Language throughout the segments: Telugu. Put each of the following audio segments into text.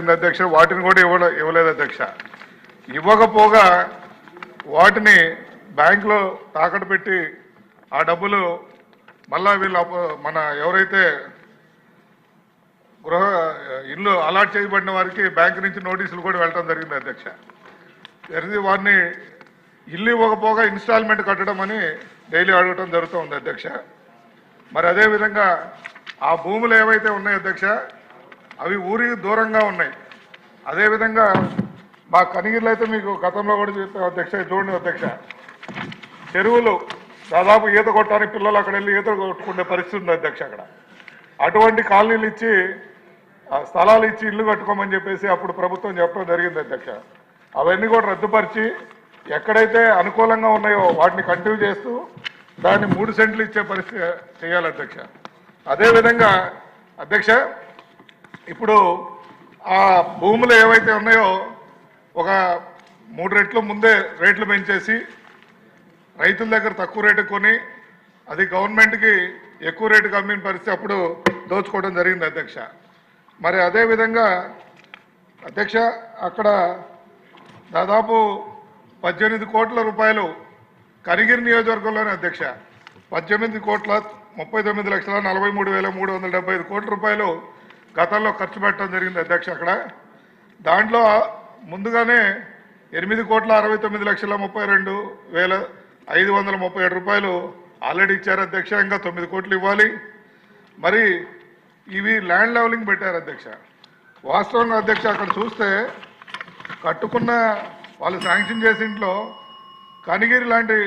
జరిగింది అధ్యక్ష. వాటిని కూడా ఇవ్వలేదు అధ్యక్ష. ఇవ్వకపోగా వాటిని బ్యాంకులో తాకట్టు పెట్టి ఆ డబ్బులు మళ్ళా వీళ్ళు మన ఎవరైతే ఇల్లు అలాట్ చేయబడిన వారికి బ్యాంకు నుంచి నోటీసులు కూడా వెళ్ళడం జరిగింది అధ్యక్ష. వారిని ఇల్లు ఇవ్వకపోగా ఇన్స్టాల్మెంట్ కట్టడం అని డైలీ అడగటం జరుగుతుంది అధ్యక్ష. మరి అదేవిధంగా ఆ భూములు ఏవైతే ఉన్నాయో అధ్యక్ష అవి ఊరికి దూరంగా ఉన్నాయి. అదేవిధంగా మా కనిగిరిలో అయితే మీకు గతంలో కూడా చెప్తాం అధ్యక్ష. చూడండి అధ్యక్ష, చెరువులు దాదాపు ఈత కొట్టడానికి పిల్లలు అక్కడ వెళ్ళి ఈత కొట్టుకునే పరిస్థితి ఉంది అధ్యక్ష. అక్కడ అటువంటి కాలనీలు ఇచ్చి స్థలాలు ఇచ్చి ఇల్లు కట్టుకోమని చెప్పేసి అప్పుడు ప్రభుత్వం చెప్పడం జరిగింది అధ్యక్ష. అవన్నీ కూడా రద్దుపరిచి ఎక్కడైతే అనుకూలంగా ఉన్నాయో వాటిని కంటిన్యూ చేస్తూ దాన్ని 3 సెంట్లు ఇచ్చే పరిస్థితి చేయాలి అధ్యక్ష. అదేవిధంగా అధ్యక్ష ఇప్పుడు ఆ భూములు ఏవైతే ఉన్నాయో ఒక 3 రెట్లు ముందే రేట్లు పెంచేసి రైతుల దగ్గర తక్కువ రేటు కొని అది గవర్నమెంట్కి ఎక్కువ రేటుకి అమ్మిన పరిస్థితి అప్పుడు దోచుకోవడం జరిగింది అధ్యక్ష. మరి అదేవిధంగా అధ్యక్ష అక్కడ దాదాపు 18 కోట్ల రూపాయలు కనిగిరి నియోజకవర్గంలోనే అధ్యక్ష 18,39,43,375 కోట్ల రూపాయలు గతంలో ఖర్చు పెట్టడం జరిగింది అధ్యక్ష. అక్కడ దాంట్లో ముందుగానే 8,69,32,537 రూపాయలు ఆల్రెడీ ఇచ్చారు అధ్యక్ష. ఇంకా 9 కోట్లు ఇవ్వాలి. మరి ఇవి ల్యాండ్ లెవలింగ్ పెట్టారు అధ్యక్ష. వాస్తవంగా అధ్యక్ష అక్కడ చూస్తే కట్టుకున్న వాళ్ళు శాంక్షన్ చేసి ఇంట్లో కనిగిరి లాంటి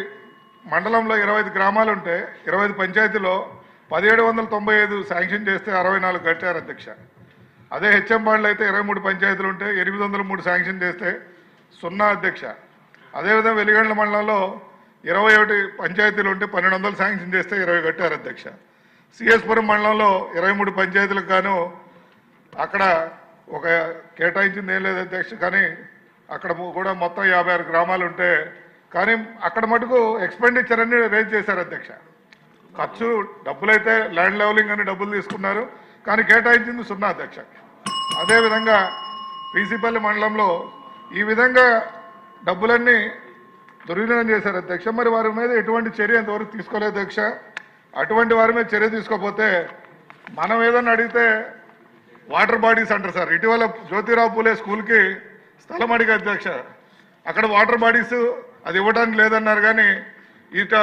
మండలంలో 25 గ్రామాలు ఉంటే 25 పంచాయతీలో 1795 శాంక్షన్ చేస్తే 64 కట్టారు అధ్యక్ష. అదే హెచ్ఎంబాడులో అయితే 23 పంచాయతీలు ఉంటే 803 శాంక్షన్ చేస్తే 0 అధ్యక్ష. అదేవిధంగా వెలిగండ్ల మండలంలో 21 పంచాయతీలు ఉంటే 1200 శాంక్షన్ చేస్తే 20 కట్టారు అధ్యక్ష. సిఎస్పురం మండలంలో 23 పంచాయతీలకు గాను అక్కడ ఒక కేటాయించింది ఏం లేదు అధ్యక్ష. కానీ అక్కడ కూడా మొత్తం 56 గ్రామాలు ఉంటే కానీ అక్కడ మటుకు ఎక్స్పెండిచర్ అన్ని రేజ్ చేశారు అధ్యక్ష. ఖర్చు డబ్బులైతే ల్యాండ్ లెవలింగ్ అని డబ్బులు తీసుకున్నారు కానీ కేటాయించింది 0 అధ్యక్ష. అదేవిధంగా పీసీపల్లి మండలంలో ఈ విధంగా డబ్బులన్నీ దుర్వినియోగం చేశారు అధ్యక్ష. మరి వారి మీద ఎటువంటి చర్య ఇంతవరకు తీసుకోలేదు అధ్యక్ష. అటువంటి వారి మీద చర్య తీసుకోకపోతే మనం ఏదన్నా అడిగితే వాటర్ బాడీస్ అంటారు సార్. ఇటీవల జ్యోతిరావు పూలే స్కూల్కి స్థలం అడిగా అధ్యక్ష. అక్కడ వాటర్ బాడీస్ అది ఇవ్వడానికి లేదన్నారు కానీ ఇట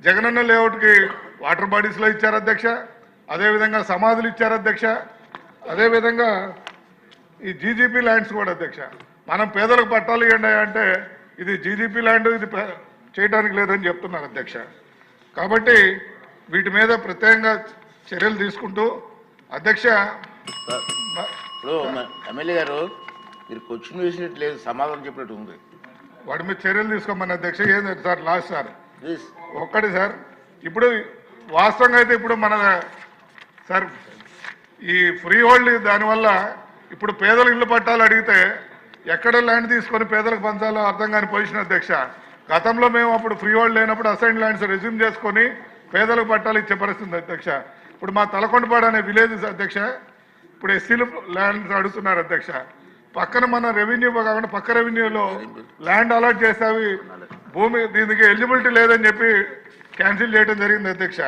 జగనన్న లేఅవుట్కి వాటర్ బాడీస్లో ఇచ్చారు అధ్యక్ష. అదేవిధంగా సమాధులు ఇచ్చారు అధ్యక్ష. అదేవిధంగా ఈ జీజీపీ ల్యాండ్స్ కూడా అధ్యక్ష. మనం పేదలకు పట్టాలు ఇవ్వండి అంటే ఇది జీజీపీ ల్యాండ్ ఇది చేయడానికి లేదని చెప్తున్నారు అధ్యక్ష. కాబట్టి వీటి మీద ప్రత్యేకంగా చర్యలు తీసుకుంటూ అధ్యక్ష ఇప్పుడు ఎమ్మెల్యే గారు మీరు క్వశ్చన్ వేసినట్టు లేదు, సమాధానం చెప్పినట్టు ఉంది. వాటి మీద చర్యలు తీసుకోమని అధ్యక్ష. ఏంటంటే సార్ లాస్ట్ సార్ ఒక్కటి సార్ ఇప్పుడు వాస్తవంగా అయితే ఇప్పుడు మన సార్ ఈ ఫ్రీ హోల్డ్ దానివల్ల ఇప్పుడు పేదలు ఇల్లు పట్టాలు అడిగితే ఎక్కడ ల్యాండ్ తీసుకొని పేదలకు పంచాలో అర్థం కాని పొజిషన్ అధ్యక్ష. గతంలో మేము అప్పుడు ఫ్రీ హోల్డ్ లేనప్పుడు అసైన్ ల్యాండ్స్ రెజ్యూమ్ చేసుకొని పేదలకు పట్టాలు ఇచ్చే పరిస్థితి అధ్యక్ష. ఇప్పుడు మా తలకొండపాడు అనే విలేజ్ అధ్యక్ష ఇప్పుడు ఎస్సీలు ల్యాండ్స్ అడుగుతున్నారు అధ్యక్ష. పక్కన మన రెవెన్యూ కాకుండా పక్క రెవెన్యూలో ల్యాండ్ అలాట్ చేస్తే అవి భూమి దీనికి ఎలిజిబిలిటీ లేదని చెప్పి క్యాన్సిల్ చేయడం జరిగింది అధ్యక్ష.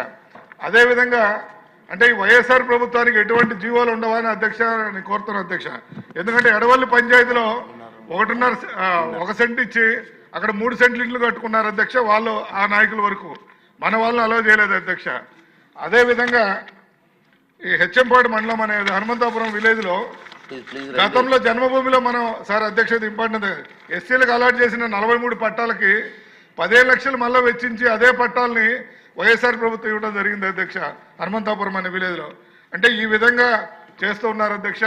అదేవిధంగా అంటే ఈ వైఎస్ఆర్ ప్రభుత్వానికి ఎటువంటి జీవోలు ఉండవని అధ్యక్ష నేను కోరుతున్నాను అధ్యక్ష. ఎందుకంటే ఎడవల్లి పంచాయతీలో 1 సెంట్ ఇచ్చి అక్కడ 3 సెంట్లు ఇళ్ళు కట్టుకున్నారు అధ్యక్ష. వాళ్ళు ఆ నాయకుల వరకు మన వాళ్ళని అలౌ చేయలేదు అధ్యక్ష. అదేవిధంగా ఈ హెచ్ఎంపాడు మండలం అనేది హనుమంతాపురం విలేజ్లో గతంలో జన్మభూమిలో మనం సార్ అధ్యక్ష ఇంపార్టెంట్ ఎస్సీలకు అలాట్ చేసిన 43 పట్టాలకి 15 లక్షలు మళ్ళీ వెచ్చించి అదే పట్టాలని వైఎస్ఆర్ ప్రభుత్వం ఇవ్వడం జరిగింది అధ్యక్ష హనుమంతాపురం అనే విలేజ్లో. అంటే ఈ విధంగా చేస్తూ ఉన్నారు అధ్యక్ష.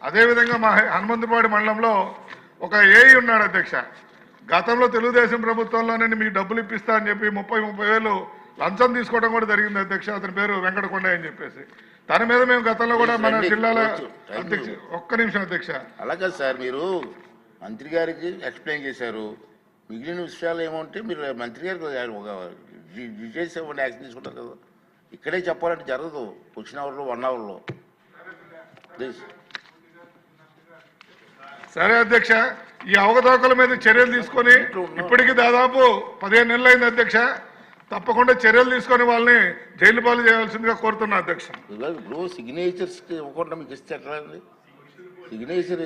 అదేవిధంగా మా హనుమంతపాడు మండలంలో ఒక ఏఈ ఉన్నాడు అధ్యక్ష. గతంలో తెలుగుదేశం ప్రభుత్వంలోనే మీకు డబ్బులు ఇప్పిస్తా అని చెప్పి 30,000 లంచం తీసుకోవడం కూడా జరిగింది అధ్యక్ష. అతని పేరు వెంకటకొండ అని చెప్పేసి. తన మీద మేము గతంలో కూడా మన జిల్లాలో అధ్యక్ష ఒక్క నిమిషం అధ్యక్ష. అలాగే సార్ మీరు మంత్రి గారికి ఎక్స్ప్లెయిన్ చేశారు. మిగిలిన విషయాలు ఏమంటే మీరు మంత్రి గారికి ఒక డీటెయిల్స్ ఇవ్వండి, యాక్షన్ తీసుకుంటారు కదా. ఇక్కడే చెప్పాలంటే జరగదు. వచ్చిన అవర్లో 1 అవర్లో ప్లీజ్. సరే అధ్యక్ష, ఈ అవకతవకల మీద చర్యలు తీసుకొని ఇప్పటికి దాదాపు 15 నెలలు అయింది అధ్యక్ష. తప్పకుండా చర్యలు తీసుకొని వాళ్ళని జైలు పాలు చేయాల్సిందిగా కోరుతున్నా అధ్యక్ష. ఇప్పుడు సిగ్నేచర్స్ ఇవ్వకుండా మీకు ఇస్తే ఎట్లా అండి? సిగ్నేచర్